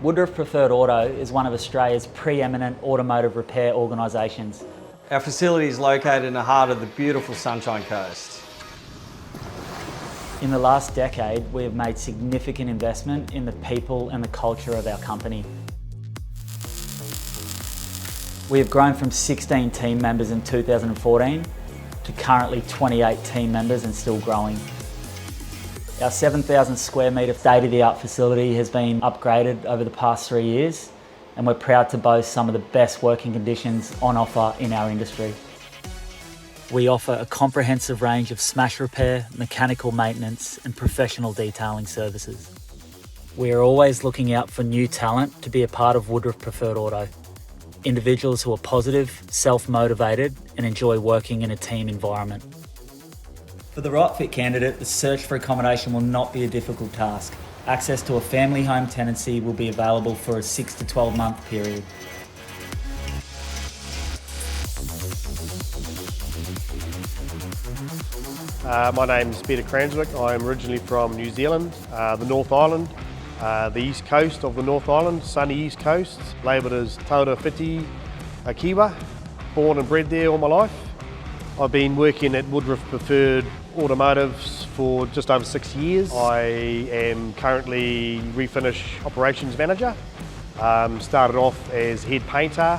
Woodriff Preferred Auto is one of Australia's pre-eminent automotive repair organisations. Our facility is located in the heart of the beautiful Sunshine Coast. In the last decade, we have made significant investment in the people and the culture of our company. We have grown from 16 team members in 2014 to currently 28 team members and still growing. Our 7,000 square metre state-of-the-art facility has been upgraded over the past 3 years, and we're proud to boast some of the best working conditions on offer in our industry. We offer a comprehensive range of smash repair, mechanical maintenance and professional detailing services. We are always looking out for new talent to be a part of Woodriff Preferred Auto. Individuals who are positive, self-motivated and enjoy working in a team environment. For the right fit candidate, the search for accommodation will not be a difficult task. Access to a family home tenancy will be available for a 6 to 12 month period. My name's Peter Cranswick. I'm originally from New Zealand, the North Island, the east coast of the North Island, sunny east coast, labelled as Tauta Whiti Kiwa, born and bred there all my life. I've been working at Woodriff Preferred Automotives for just over 6 years. I am currently refinish operations manager. Started off as head painter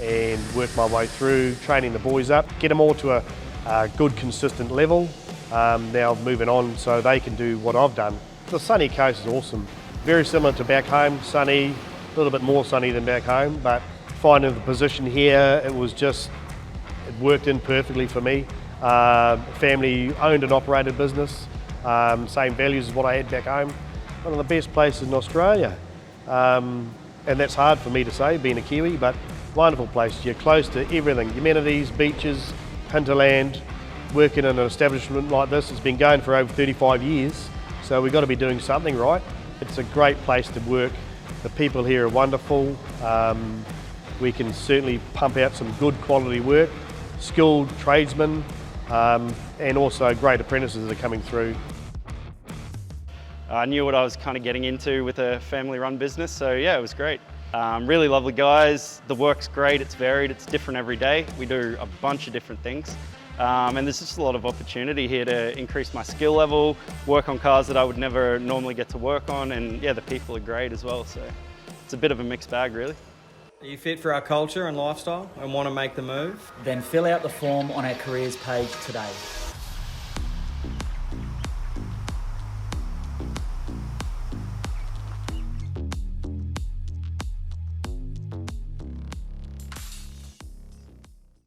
and worked my way through, training the boys up, get them all to a good consistent level. Now moving on so they can do what I've done. The sunny coast is awesome. Very similar to back home, sunny, a little bit more sunny than back home, but finding the position here, it worked in perfectly for me. Family owned and operated business, same values as what I had back home. One of the best places in Australia. And that's hard for me to say, being a Kiwi, but wonderful place. You're close to everything, amenities, beaches, hinterland. Working in an establishment like this, it's been going for over 35 years, so we've got to be doing something right. It's a great place to work. The people here are wonderful. We can certainly pump out some good quality work, skilled tradesmen, and also great apprentices that are coming through. I knew what I was kind of getting into with a family-run business, so yeah, it was great. Really lovely guys, the work's great, it's varied, it's different every day. We do a bunch of different things. And there's just a lot of opportunity here to increase my skill level, work on cars that I would never normally get to work on, and yeah, the people are great as well, so it's a bit of a mixed bag really. Are you fit for our culture and lifestyle and want to make the move? Then fill out the form on our careers page today.